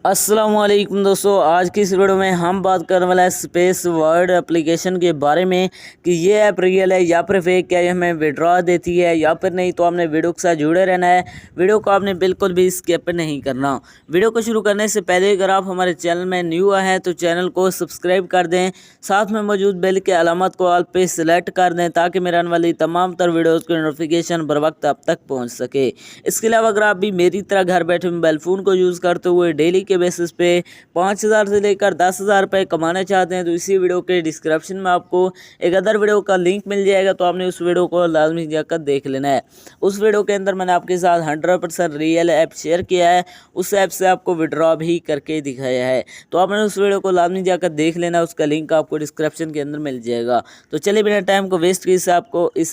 अस्सलामुअलैकुम दोस्तों, आज की इस वीडियो में हम बात करने वाला है स्पेस वर्ल्ड एप्लीकेशन के बारे में कि ये ऐप रियल है या फिर फेक, क्या ये हमें विड्रॉ देती है या फिर नहीं। तो आपने वीडियो के साथ जुड़े रहना है, वीडियो को आपने बिल्कुल भी स्किप नहीं करना। वीडियो को शुरू करने से पहले अगर आप हमारे चैनल में न्यू आए हैं तो चैनल को सब्सक्राइब कर दें, साथ में मौजूद बेल के अलामत को ऑल पे सेलेक्ट कर दें ताकि मेरे आने वाली तमाम तर वीडियोज़ की नोटिफिकेशन बर वक्त आप तक पहुँच सके। इसके अलावा अगर आप भी मेरी तरह घर बैठे मोबाइल फ़ोन को यूज़ करते हुए डेली के बेसिस पे 5,000 से लेकर 10,000 रुपये कमाना चाहते हैं तो इसी वीडियो के डिस्क्रिप्शन में आपको एक अदर वीडियो का लिंक मिल जाएगा, तो आपने उस वीडियो को लाजमी जाकर देख लेना है। उस वीडियो के अंदर मैंने आपके साथ 100% रियल ऐप शेयर किया है, उस ऐप से आपको विड्रॉ भी करके दिखाया है, तो आपने उस वीडियो को लाजमी जाकर देख लेना, उसका लिंक आपको डिस्क्रिप्शन के अंदर मिल जाएगा। तो चलिए बिना टाइम को वेस्ट किए इस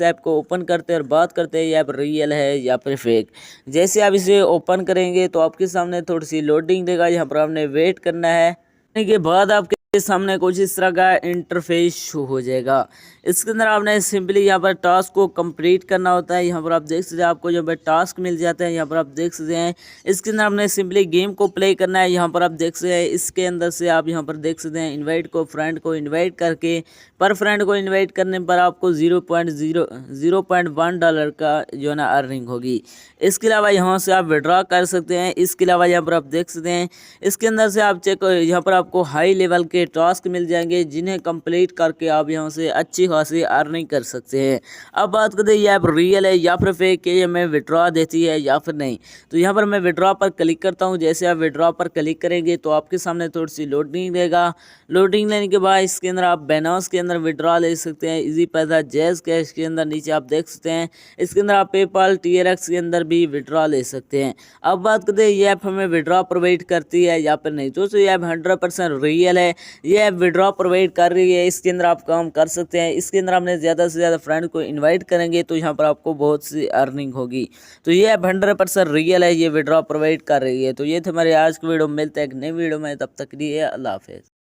ऐप को ओपन करते हैं और बात करते हैं ये ऐप रियल है या फिर फेक। जैसे आप इसे ओपन करेंगे तो आपके सामने थोड़ी सी लोडिंग देगा, यहाँ पर आपने वेट करना है। के बाद आपके सामने कुछ इस तरह का इंटरफेस शो हो जाएगा। इसके अंदर आपने सिंपली यहाँ पर टास्क को कंप्लीट करना होता है। यहाँ पर आप देख सकते हैं आपको जब टास्क मिल जाते हैं, यहाँ पर आप देख सकते हैं इसके अंदर आपने सिंपली गेम को प्ले करना है। यहाँ पर आप देख सकते हैं इसके अंदर से आप यहाँ पर देख सकते हैं इनवाइट को फ्रेंड को इनवाइट करके, पर फ्रेंड को इनवाइट करने पर आपको 0.1 डॉलर का जो है ना अर्निंग होगी। इसके अलावा यहाँ से आप विड्रॉ कर सकते हैं। इसके अलावा यहाँ पर आप देख सकते हैं इसके अंदर से आप चेक, यहाँ पर आपको हाई लेवल के टास्क मिल जाएंगे जिन्हें कंप्लीट करके आप यहाँ से अच्छी खासी अर्निंग कर सकते हैं। अब बात करते हैं ये ऐप रियल है या फिर फेक, ये हमें विड्रॉ देती है या फिर नहीं। तो यहाँ पर मैं विड्रॉ पर क्लिक करता हूँ। जैसे आप विड्रॉ पर क्लिक करेंगे तो आपके सामने थोड़ी सी लोडिंग देगा। लोडिंग लेने के बाद इसके अंदर आप बाइनेंस के अंदर विड्रॉ ले सकते हैं, इजी पैसा, जैज़ कैश के अंदर नीचे आप देख सकते हैं। इसके अंदर आप पेपाल, TRX के अंदर भी विड्रॉ ले सकते हैं। अब बात करते हैं ये ऐप हमें विड्रॉ प्रोवाइड करती है या फिर नहीं। तो ये ऐप 100% रियल है, ये ऐप विड्रॉ प्रोवाइड कर रही है। इसके अंदर आप काम कर सकते हैं। इसके अंदर आपने ज़्यादा से ज़्यादा फ्रेंड को इनवाइट करेंगे तो यहाँ पर आपको बहुत सी अर्निंग होगी। तो ये ऐप 100% रियल है, ये विड्रॉ प्रोवाइड कर रही है। तो ये थे हमारे आज की वीडियो, मिलते हैं एक नई वीडियो में, तब तक के लिए अल्लाह हाफिज़।